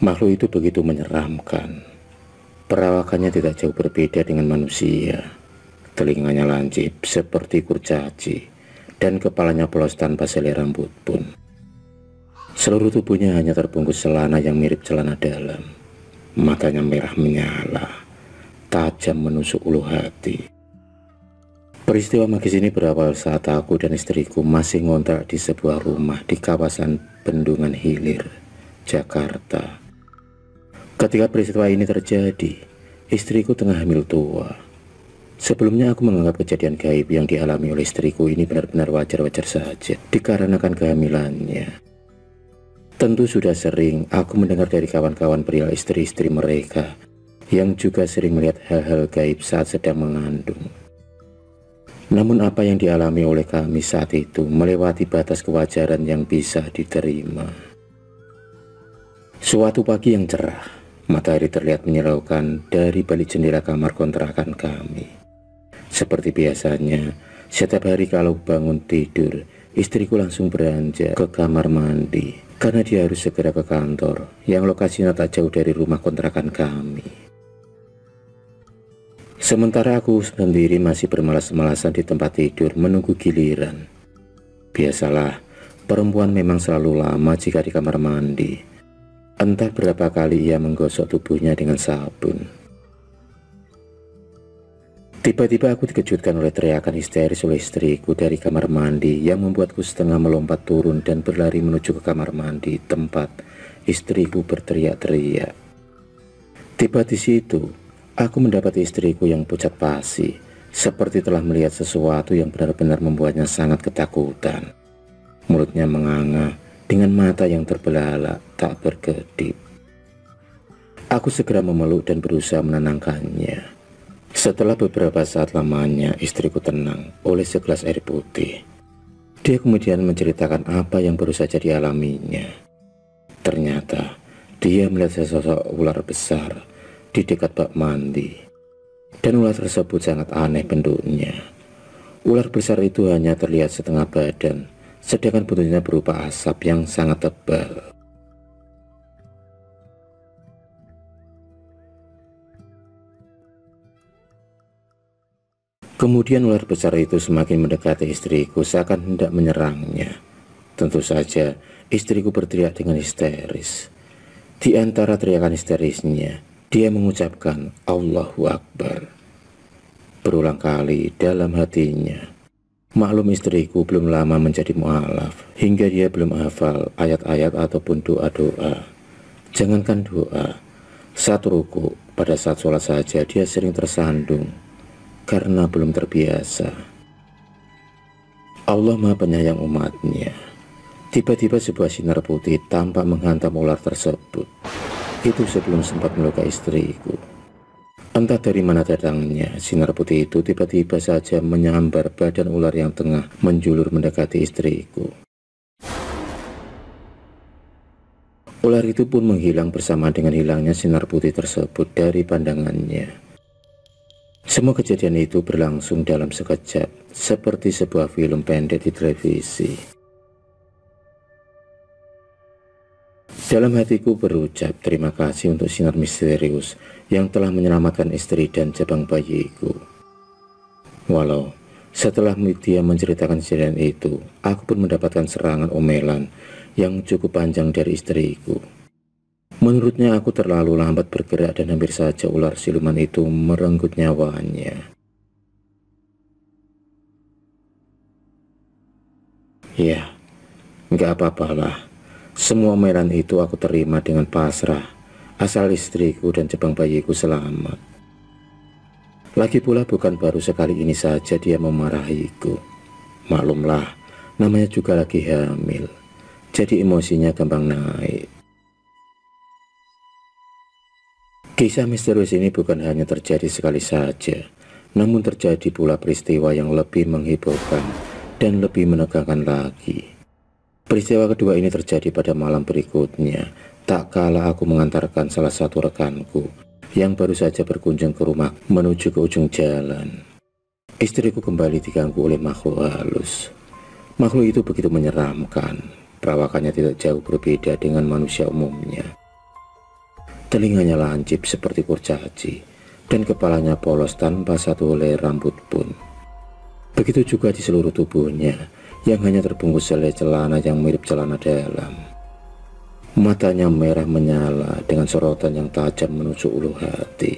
Makhluk itu begitu menyeramkan. Perawakannya tidak jauh berbeda dengan manusia. Telinganya lancip seperti kurcaci, dan kepalanya polos tanpa selai rambut pun. Seluruh tubuhnya hanya terbungkus celana yang mirip celana dalam. Matanya merah menyala, tajam menusuk ulu hati. Peristiwa magis ini berawal saat aku dan istriku masih ngontrak di sebuah rumah di kawasan Bendungan Hilir, Jakarta. Ketika peristiwa ini terjadi, istriku tengah hamil tua. Sebelumnya aku menganggap kejadian gaib yang dialami oleh istriku ini benar-benar wajar-wajar saja dikarenakan kehamilannya. Tentu sudah sering aku mendengar dari kawan-kawan pria istri-istri mereka yang juga sering melihat hal-hal gaib saat sedang mengandung. Namun apa yang dialami oleh kami saat itu melewati batas kewajaran yang bisa diterima. Suatu pagi yang cerah, matahari terlihat menyilaukan dari balik jendela kamar kontrakan kami. Seperti biasanya, setiap hari kalau bangun tidur, istriku langsung beranjak ke kamar mandi karena dia harus segera ke kantor yang lokasinya tak jauh dari rumah kontrakan kami. Sementara aku sendiri masih bermalas-malasan di tempat tidur menunggu giliran. Biasalah, perempuan memang selalu lama jika di kamar mandi. Entah berapa kali ia menggosok tubuhnya dengan sabun. Tiba-tiba aku dikejutkan oleh teriakan histeris oleh istriku dari kamar mandi yang membuatku setengah melompat turun dan berlari menuju ke kamar mandi tempat istriku berteriak-teriak. Tiba di situ, aku mendapati istriku yang pucat pasi, seperti telah melihat sesuatu yang benar-benar membuatnya sangat ketakutan. Mulutnya menganga, dengan mata yang terbelalak tak berkedip. Aku segera memeluk dan berusaha menenangkannya. Setelah beberapa saat lamanya, istriku tenang oleh segelas air putih. Dia kemudian menceritakan apa yang baru saja dialaminya. Ternyata, dia melihat sesosok ular besar di dekat bak mandi, dan ular tersebut sangat aneh bentuknya. Ular besar itu hanya terlihat setengah badan, sedangkan bentuknya berupa asap yang sangat tebal. Kemudian ular besar itu semakin mendekati istriku seakan hendak menyerangnya. Tentu saja istriku berteriak dengan histeris. Di antara teriakan histerisnya, dia mengucapkan Allahu Akbar berulang kali dalam hatinya. Maklum istriku belum lama menjadi mu'alaf, hingga dia belum hafal ayat-ayat ataupun doa-doa. Jangankan doa, saat ruku pada saat sholat saja dia sering tersandung karena belum terbiasa. Allah Maha Penyayang umatnya. Tiba-tiba sebuah sinar putih tampak menghantam ular tersebut. Itu sebelum sempat melukai istriku. Entah dari mana datangnya, sinar putih itu tiba-tiba saja menyambar badan ular yang tengah menjulur mendekati istriku. Ular itu pun menghilang bersama dengan hilangnya sinar putih tersebut dari pandangannya. Semua kejadian itu berlangsung dalam sekejap, seperti sebuah film pendek di televisi. Dalam hatiku berucap terima kasih untuk sinar misterius yang telah menyelamatkan istri dan jabang bayiku. Walau setelah dia menceritakan kejadian itu, aku pun mendapatkan serangan omelan yang cukup panjang dari istriku. Menurutnya aku terlalu lambat bergerak dan hampir saja ular siluman itu merenggut nyawanya. Ya, nggak apa-apalah. Semua omelan itu aku terima dengan pasrah, asal istriku dan jabang bayiku selamat. Lagi pula bukan baru sekali ini saja dia memarahiku. Maklumlah, namanya juga lagi hamil, jadi emosinya gampang naik. Kisah misterius ini bukan hanya terjadi sekali saja, namun terjadi pula peristiwa yang lebih menghebohkan dan lebih menegangkan lagi. Peristiwa kedua ini terjadi pada malam berikutnya, tak kala aku mengantarkan salah satu rekanku yang baru saja berkunjung ke rumah menuju ke ujung jalan. Istriku kembali diganggu oleh makhluk halus. Makhluk itu begitu menyeramkan, perawakannya tidak jauh berbeda dengan manusia umumnya. telinganya lancip seperti kurcaci, dan kepalanya polos tanpa satu helai rambut pun. Begitu juga di seluruh tubuhnya yang hanya terbungkus selai celana yang mirip celana dalam. Matanya merah menyala dengan sorotan yang tajam menusuk ulu hati.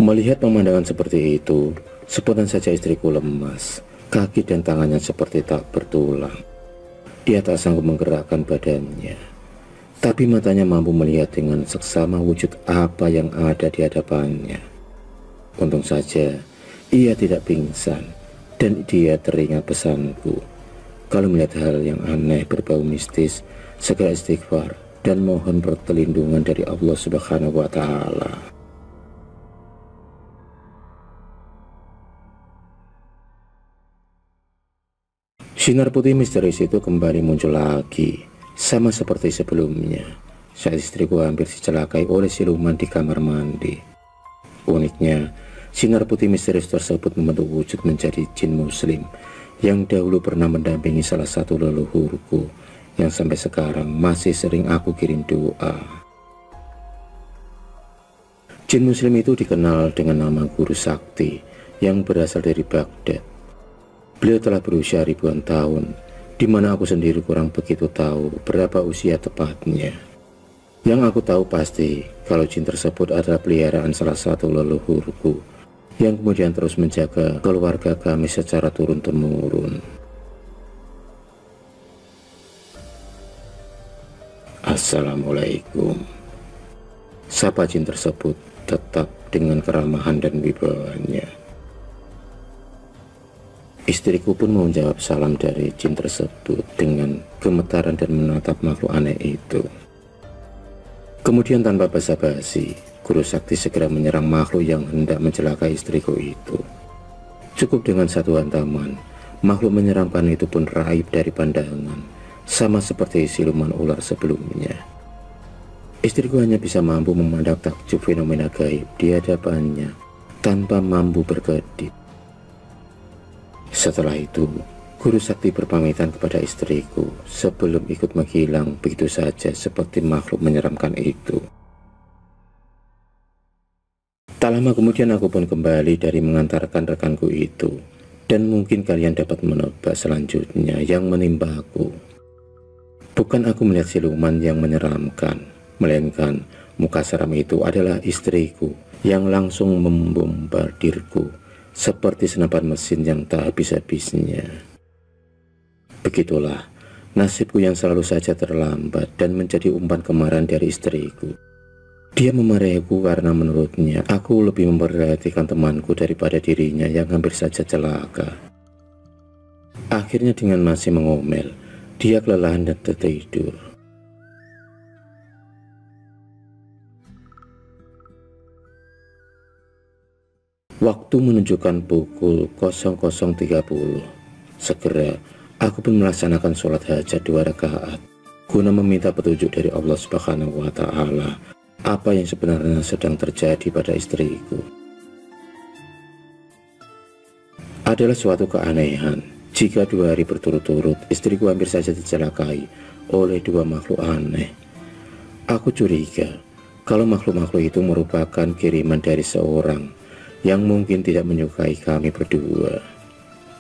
Melihat pemandangan seperti itu, spontan saja istriku lemas. Kaki dan tangannya seperti tak bertulang. Dia tak sanggup menggerakkan badannya, tapi matanya mampu melihat dengan seksama wujud apa yang ada di hadapannya. Untung saja ia tidak pingsan, dan dia teringat pesanku. Kalau melihat hal yang aneh berbau mistis, segera istighfar dan mohon perlindungan dari Allah Subhanahu wa Ta'ala. Sinar putih misterius itu kembali muncul lagi, sama seperti sebelumnya, saat istriku hampir dicelakai oleh siluman di kamar mandi. Uniknya, sinar putih misterius tersebut membentuk wujud menjadi jin muslim yang dahulu pernah mendampingi salah satu leluhurku, yang sampai sekarang masih sering aku kirim doa. Jin muslim itu dikenal dengan nama Guru Sakti yang berasal dari Baghdad. Beliau telah berusia ribuan tahun, di mana aku sendiri kurang begitu tahu berapa usia tepatnya. Yang aku tahu pasti kalau jin tersebut adalah peliharaan salah satu leluhurku, yang kemudian terus menjaga keluarga kami secara turun-temurun. Assalamualaikum. Sapa jin tersebut tetap dengan keramahan dan wibawanya. Istriku pun menjawab salam dari jin tersebut dengan gemetaran dan menatap makhluk aneh itu. Kemudian tanpa basa-basi, Guru Sakti segera menyerang makhluk yang hendak mencelakai istriku itu. Cukup dengan satu hantaman, makhluk menyeramkan itu pun raib dari pandangan, sama seperti siluman ular sebelumnya. Istriku hanya bisa mampu memandang takjub fenomena gaib di hadapannya, tanpa mampu berkedip. Setelah itu, Guru Sakti berpamitan kepada istriku sebelum ikut menghilang begitu saja seperti makhluk menyeramkan itu. Tak lama kemudian aku pun kembali dari mengantarkan rekanku itu, dan mungkin kalian dapat menebak selanjutnya yang menimpa aku. Bukan aku melihat siluman yang menyeramkan, melainkan muka seram itu adalah istriku yang langsung membombardirku seperti senapan mesin yang tak habis-habisnya. Begitulah nasibku yang selalu saja terlambat dan menjadi umpan kemarahan dari istriku. Dia memarahiku karena menurutnya aku lebih memperhatikan temanku daripada dirinya yang hampir saja celaka. Akhirnya dengan masih mengomel, dia kelelahan dan tertidur. Waktu menunjukkan pukul 00.30. Segera aku pun melaksanakan sholat hajat 2 rakaat guna meminta petunjuk dari Allah Subhanahu wa Ta'ala apa yang sebenarnya sedang terjadi pada istriku. Adalah suatu keanehan jika 2 hari berturut-turut istriku hampir saja dicelakai oleh 2 makhluk aneh. Aku curiga kalau makhluk-makhluk itu merupakan kiriman dari seorang yang mungkin tidak menyukai kami berdua.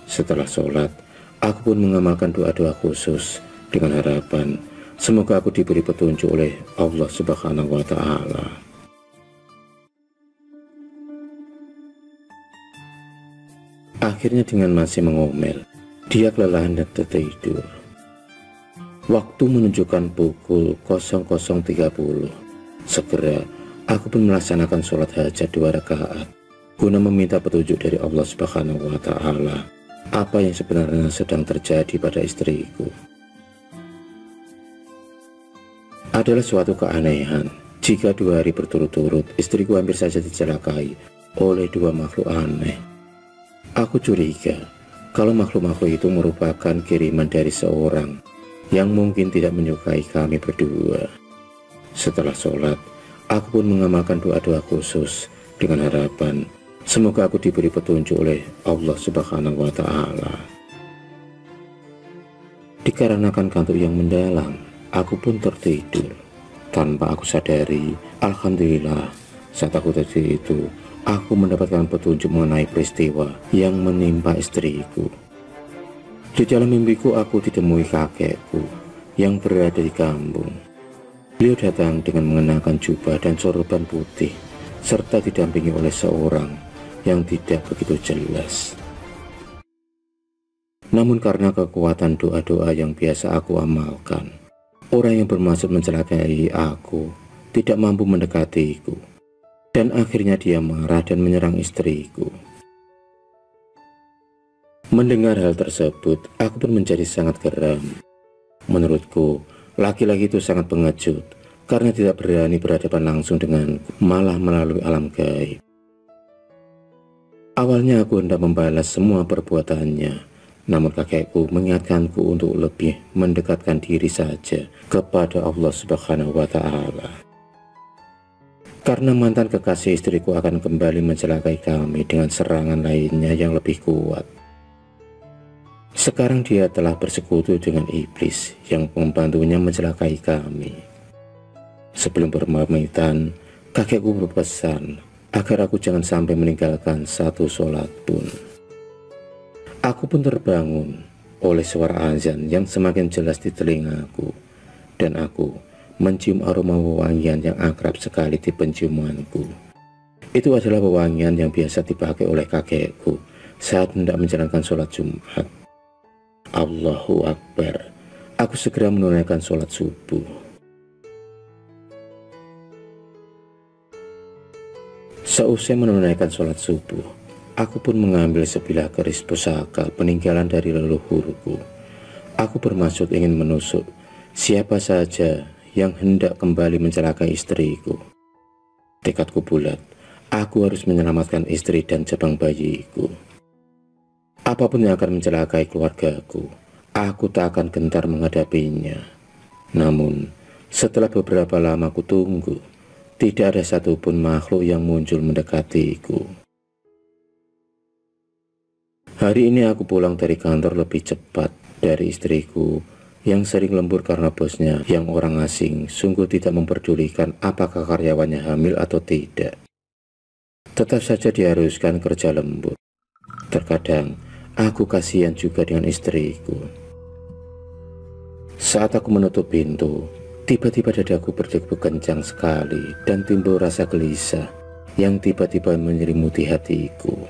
Setelah sholat, aku pun mengamalkan doa-doa khusus dengan harapan semoga aku diberi petunjuk oleh Allah Subhanahu wa Ta'ala. Akhirnya dengan masih mengomel, dia kelelahan dan tertidur. Waktu menunjukkan pukul 00.30. Segera aku pun melaksanakan sholat hajat 2 rakaat guna meminta petunjuk dari Allah Subhanahu wa Ta'ala apa yang sebenarnya sedang terjadi pada istriku. Adalah suatu keanehan jika 2 hari berturut-turut istriku hampir saja dicelakai oleh 2 makhluk aneh. Aku curiga kalau makhluk-makhluk itu merupakan kiriman dari seorang yang mungkin tidak menyukai kami berdua. Setelah sholat, aku pun mengamalkan doa-doa khusus dengan harapan semoga aku diberi petunjuk oleh Allah Subhanahu wa Ta'ala. Dikarenakan kantuk yang mendalam, aku pun tertidur. Tanpa aku sadari, alhamdulillah, saat aku tertidur itu, aku mendapatkan petunjuk mengenai peristiwa yang menimpa istriku. Di dalam mimpiku aku ditemui kakekku yang berada di kampung. Beliau datang dengan mengenakan jubah dan sorban putih, serta didampingi oleh seorang yang tidak begitu jelas. Namun karena kekuatan doa-doa yang biasa aku amalkan, orang yang bermaksud mencelakai aku tidak mampu mendekatiku, dan akhirnya dia marah dan menyerang istriku. Mendengar hal tersebut, aku pun menjadi sangat geram. Menurutku, laki-laki itu sangat pengecut karena tidak berani berhadapan langsung denganku, malah melalui alam gaib. Awalnya aku hendak membalas semua perbuatannya, namun kakekku mengingatkanku untuk lebih mendekatkan diri saja kepada Allah Subhanahu wa Ta'ala. Karena mantan kekasih istriku akan kembali mencelakai kami dengan serangan lainnya yang lebih kuat. Sekarang dia telah bersekutu dengan iblis yang membantunya mencelakai kami. Sebelum berpamitan, kakekku berpesan agar aku jangan sampai meninggalkan satu sholat pun. Aku pun terbangun oleh suara azan yang semakin jelas di telingaku, dan aku mencium aroma wewangian yang akrab sekali di penciumanku. Itu adalah wewangian yang biasa dipakai oleh kakekku saat hendak menjalankan sholat Jumat. Allahu Akbar. Aku segera menunaikan sholat subuh. Seusai menunaikan sholat subuh, aku pun mengambil sebilah keris pusaka peninggalan dari leluhurku. Aku bermaksud ingin menusuk siapa saja yang hendak kembali mencelakai istriku. Tekadku bulat, aku harus menyelamatkan istri dan jabang bayiku. Apapun yang akan mencelakai keluargaku, aku tak akan gentar menghadapinya. Namun, setelah beberapa lama aku tunggu, tidak ada satupun makhluk yang muncul mendekatiku. Hari ini aku pulang dari kantor lebih cepat dari istriku yang sering lembur karena bosnya yang orang asing sungguh tidak memperdulikan apakah karyawannya hamil atau tidak. Tetap saja diharuskan kerja lembur. Terkadang aku kasihan juga dengan istriku. Saat aku menutup pintu, tiba-tiba dadaku berdegup kencang sekali dan timbul rasa gelisah yang tiba-tiba menyelimuti hatiku.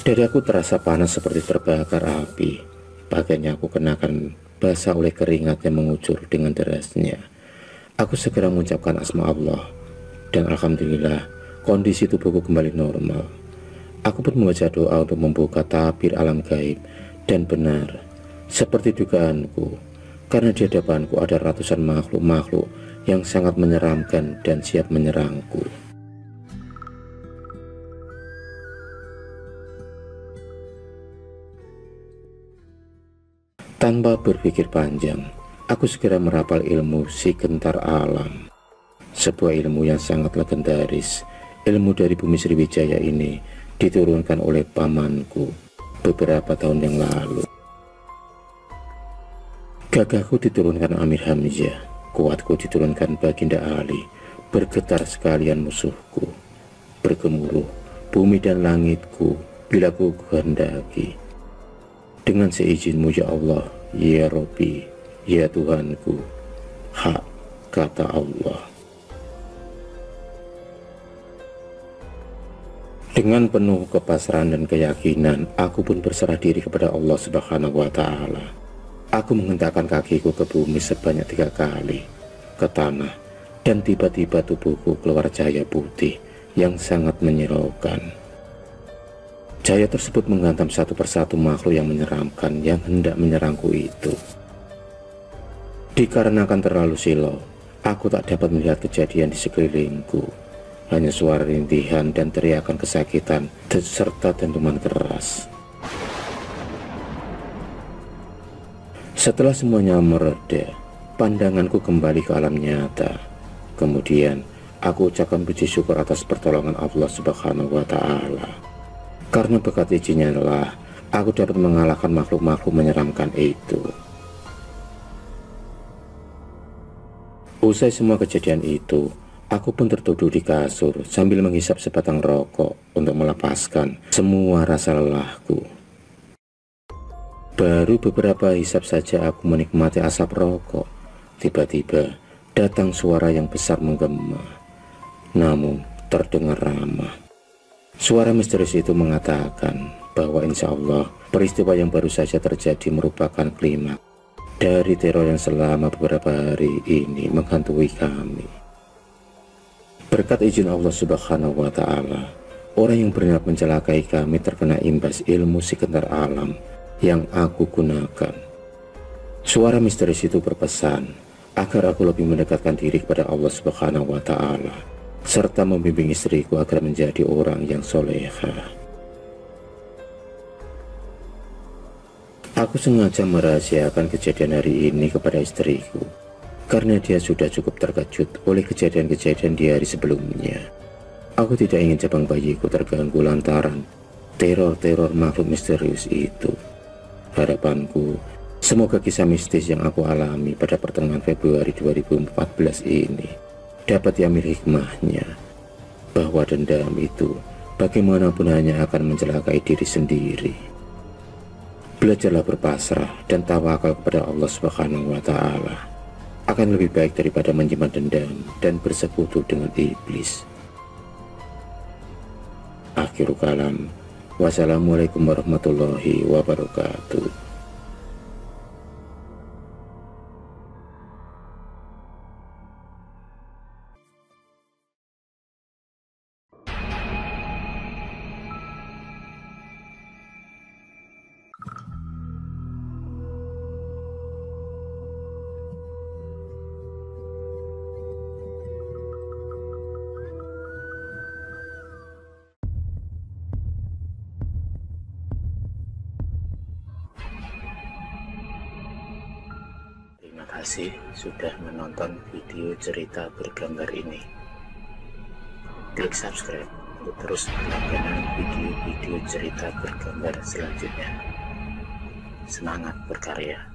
Dadaku terasa panas seperti terbakar api. Pakaiannya aku kenakan basah oleh keringat yang mengucur dengan derasnya. Aku segera mengucapkan asma Allah, dan alhamdulillah kondisi tubuhku kembali normal. Aku pun membaca doa untuk membuka tabir alam gaib, dan benar, seperti dugaanku, karena di hadapanku ada ratusan makhluk-makhluk yang sangat menyeramkan dan siap menyerangku. Tanpa berpikir panjang, aku segera merapal ilmu si gentar alam. Sebuah ilmu yang sangat legendaris. Ilmu dari bumi Sriwijaya ini diturunkan oleh pamanku beberapa tahun yang lalu. Gagahku diturunkan Amir Hamzah, kuatku diturunkan Baginda Ali. Bergetar sekalian musuhku, bergemuruh bumi dan langitku bila ku kehendaki. Dengan seizin-Mu ya Allah, ya Robbi, ya Tuhanku, hak kata Allah. Dengan penuh kepasrahan dan keyakinan, aku pun berserah diri kepada Allah Subhanahu wa Ta'ala. Aku menghentakkan kakiku ke bumi sebanyak 3 kali, ke tanah, dan tiba-tiba tubuhku keluar cahaya putih yang sangat menyilaukan. Cahaya tersebut menghantam satu persatu makhluk yang menyeramkan yang hendak menyerangku itu. Dikarenakan terlalu silau, aku tak dapat melihat kejadian di sekelilingku. Hanya suara rintihan dan teriakan kesakitan serta dentuman keras. Setelah semuanya mereda, pandanganku kembali ke alam nyata. Kemudian aku ucapkan puji syukur atas pertolongan Allah Subhanahu wa Ta'ala. Karena berkat izinnya lah aku dapat mengalahkan makhluk-makhluk menyeramkan itu. Usai semua kejadian itu, aku pun terduduk di kasur sambil menghisap sebatang rokok untuk melepaskan semua rasa lelahku. Baru beberapa hisap saja aku menikmati asap rokok. Tiba-tiba datang suara yang besar menggema, namun terdengar ramah. Suara misterius itu mengatakan bahwa insya Allah peristiwa yang baru saja terjadi merupakan klimaks dari teror yang selama beberapa hari ini menghantui kami. Berkat izin Allah Subhanahu wa Ta'ala, orang yang berniat mencelakai kami terkena imbas ilmu sekitar alam yang aku gunakan. Suara misterius itu berpesan agar aku lebih mendekatkan diri kepada Allah Subhanahu wa Ta'ala, serta membimbing istriku agar menjadi orang yang solehah. Aku sengaja merahasiakan kejadian hari ini kepada istriku, karena dia sudah cukup terkejut oleh kejadian-kejadian di hari sebelumnya. Aku tidak ingin cabang bayiku terganggu lantaran teror-teror makhluk misterius itu. Harapanku, semoga kisah mistis yang aku alami pada pertengahan Februari 2014 ini dapat diambil hikmahnya, bahwa dendam itu bagaimanapun hanya akan mencelakai diri sendiri. Belajarlah berpasrah dan tawakal kepada Allah Subhanahu wa Ta'ala. Akan lebih baik daripada menyimpan dendam dan bersekutu dengan iblis. Akhirul kalam. Wassalamualaikum warahmatullahi wabarakatuh. Terima kasih sudah menonton video cerita bergambar ini. Klik subscribe untuk terus berlangganan video-video cerita bergambar selanjutnya. Semangat berkarya.